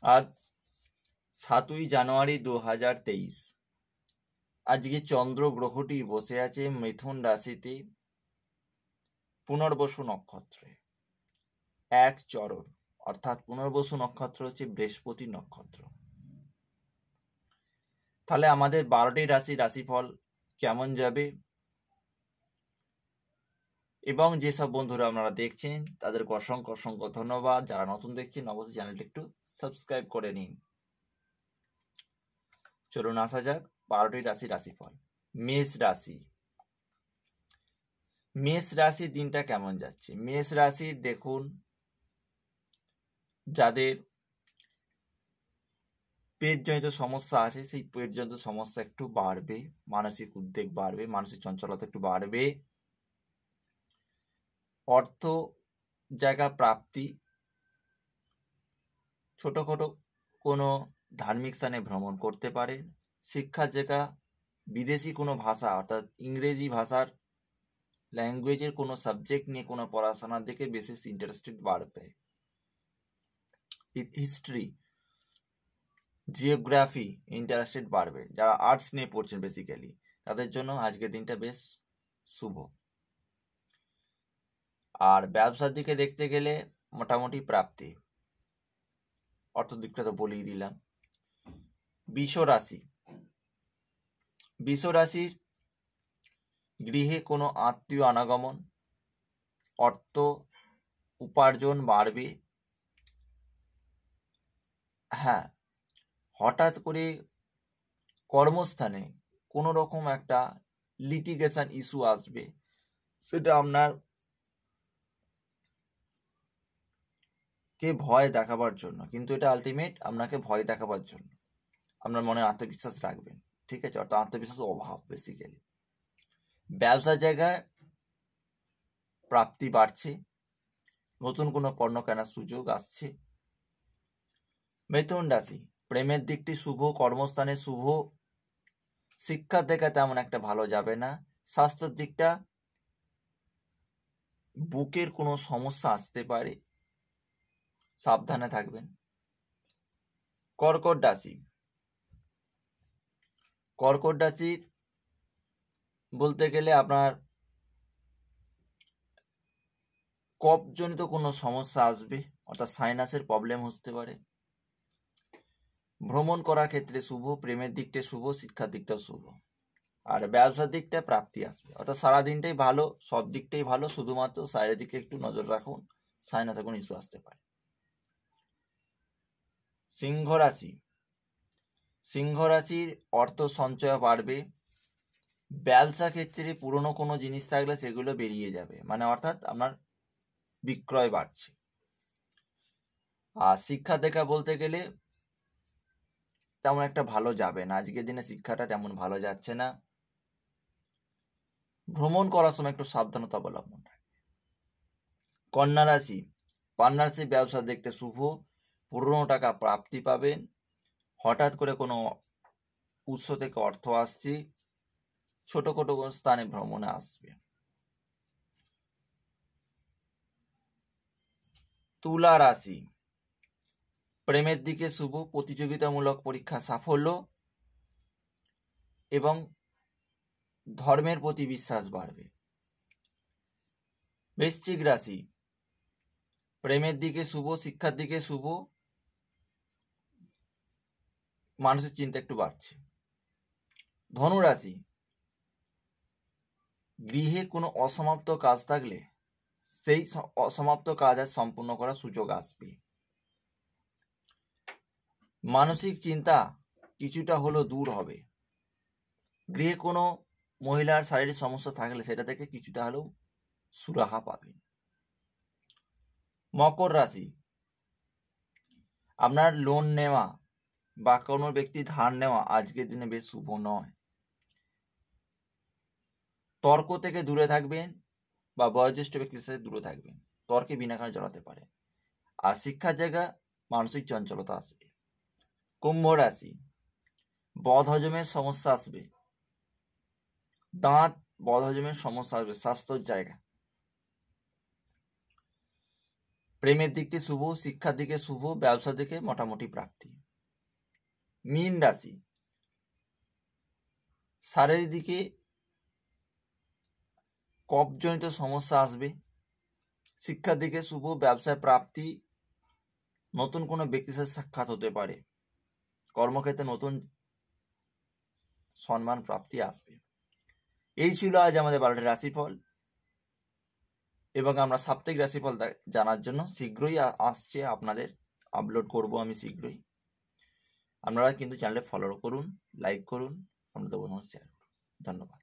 আজ 7ই জানুয়ারি 2023। আজকে চন্দ্র গ্রহটি বসে আছে মিথুন রাশিতে পুনর্বসু নক্ষত্রে এক চরণ, অর্থাৎ পুনর্বসু নক্ষত্র হচ্ছে বৃহস্পতি নক্ষত্র। তাহলে আমাদের 12টি রাশিফল কেমন যাবে, এবং যেসব বন্ধুরা আপনারা দেখছেন তাদেরকে অসংখ্য অসংখ্য ধন্যবাদ। যারা নতুন দেখছেন অবশ্যই চ্যানেলটি একটু সাবস্ক্রাইব করে নিন। চলুন আসা যাক 12টি রাশিফল। মেষ রাশির দিনটা কেমন যাচ্ছে। মেষ রাশির দেখুন, যাদের পেটজনিত সমস্যা আছে সেই পেটজনিত সমস্যা একটু বাড়বে, মানসিক উদ্বেগ বাড়বে, মানসিক চঞ্চলতা একটু বাড়বে। অর্থ জায়গা প্রাপ্তি, ছোটখাটো কোনো ধার্মিক স্থানে ভ্রমণ করতে পারেন। শিক্ষার জায়গা বিদেশি কোনো ভাষা অর্থাৎ ইংরেজি ভাষার ল্যাঙ্গুয়েজের কোনো সাবজেক্ট নিয়ে কোনো পড়াশোনার দিকে বিশেষ ইন্টারেস্টেড বাড়বে। হিস্ট্রি, জিওগ্রাফি ইন্টারেস্টেড বাড়বে। যারা আর্টস নিয়ে পড়ছেন বেসিক্যালি তাদের জন্য আজকের দিনটা বেশ শুভ। আর ব্যবসার দিকে দেখতে গেলে মোটামুটি প্রাপ্তি, অর্থ দিকটা তো বলেই দিলাম। বৃষ রাশির গৃহে কোনো আত্মীয় আনাগমন, অর্থ উপার্জন বাড়বে। হ্যাঁ, হঠাৎ করে কর্মস্থানে কোনো রকম একটা লিটিগেশন ইস্যু আসবে, সেটা আপনার কে ভয় দেখাবার জন্য, কিন্তু এটা আলটিমেট আপনাকে ভয় দেখাবার জন্য। আপনার মনে আত্মবিশ্বাস রাখবেন, ঠিক আছে, অর্থাৎ আত্মবিশ্বাসের অভাব বেসিক্যালি। ব্যবসার জায়গায় প্রাপ্তি বাড়ছে, নতুন কোনো পণ্য কেনার সুযোগ আসছে। মিথুন রাশি, প্রেমের দিকটি শুভ, কর্মস্থানে শুভ, শিক্ষার দিকে তেমন একটা ভালো যাবে না। স্বাস্থ্যের দিকটা বুকের কোনো সমস্যা আসতে পারে, সাবধানে থাকবেন। কর্কট রাশির বলতে গেলে আপনার কফজনিত কোনো সমস্যা আসবে, অর্থাৎ সাইনাসের প্রবলেম হতে পারে। ভ্রমণ করার ক্ষেত্রে শুভ, প্রেমের দিকটা শুভ, শিক্ষার দিকটাও শুভ। আর ব্যবসার দিকটা প্রাপ্তি আসবে, অর্থাৎ সারাদিনটাই ভালো, সব দিকটাই ভালো, শুধুমাত্র সাইডের দিকে একটু নজর রাখুন, সাইনাসে কোনো ইস্যু আসতে পারে। সিংহ রাশির অর্থ সঞ্চয় বাড়বে। ব্যবসা ক্ষেত্রে পুরনো কোনো জিনিস থাকলে সেগুলো বেরিয়ে যাবে, মানে অর্থাৎ আপনার বিক্রয় বাড়ছে। আর শিক্ষা দেখা বলতে গেলে তেমন একটা ভালো যাবে না, আজকের দিনে শিক্ষাটা তেমন ভালো যাচ্ছে না। ভ্রমণ করার সময় একটু সাবধানতা অবলম্বন রাখবে। কন্যা রাশি, পার্টনারশিপ ব্যবসা দেখতে শুভ, পুরনো টাকা প্রাপ্তি পাবেন, হঠাৎ করে কোনো উৎস থেকে অর্থ আসছে, ছোটখাটো কোনো স্থানে ভ্রমণে আসবে। তুলা রাশি, প্রেমের দিকে শুভ, প্রতিযোগিতামূলক পরীক্ষা সাফল্য এবং ধর্মের প্রতি বিশ্বাস বাড়বে। বৃশ্চিক রাশি, প্রেমের দিকে শুভ, শিক্ষার দিকে শুভ, মানুষের চিন্তা একটু বাড়ছে। ধনু রাশি, গৃহে কোনো অসমাপ্ত কাজ থাকলে সেই অসমাপ্ত কাজ আজ সম্পূর্ণ করার সুযোগ আসবে। মানসিক চিন্তা কিছুটা হলেও দূর হবে। গৃহে কোনো মহিলার শারীরিক সমস্যা থাকলে সেটা থেকে কিছুটা হলেও সুরাহা পাবেন। মকর রাশি, আপনার লোন নেওয়া বা কোনো ব্যক্তি ধার নেওয়া আজকের দিনে বেশ শুভ নয়। তর্ক থেকে দূরে থাকবেন বা বয়োজ্যেষ্ঠ ব্যক্তির সাথে দূরে থাকবেন, তর্কে বিনা কারণে জড়াতে পারে। আর শিক্ষার জায়গা মানসিক চঞ্চলতা আসবে। কুম্ভ রাশি, বদহজমের সমস্যা আসবে, দাঁত বদহজমের সমস্যা আসবে। স্বাস্থ্যের জায়গা, প্রেমের দিকটি শুভ, শিক্ষার দিকে শুভ, ব্যবসার দিকে মোটামুটি প্রাপ্তি। মীন রাশি, শারীরিক দিকে কফজনিত সমস্যা আসবে, শিক্ষার দিকে শুভ, ব্যবসায় প্রাপ্তি, নতুন কোনো ব্যক্তির সাথে সাক্ষাৎ হতে পারে, কর্মক্ষেত্রে নতুন সম্মান প্রাপ্তি আসবে। এই ছিল আজ আমাদের 12টি রাশিফল, এবং আমরা সাপ্তাহিক রাশিফল জানার জন্য শীঘ্রই আসছে আপনাদের আপলোড করব আমি শীঘ্রই। আপনারা কিন্তু চ্যানেলে ফলো করুন, লাইক করুন, আপনাদের বন্ধুদের শেয়ার করুন। ধন্যবাদ।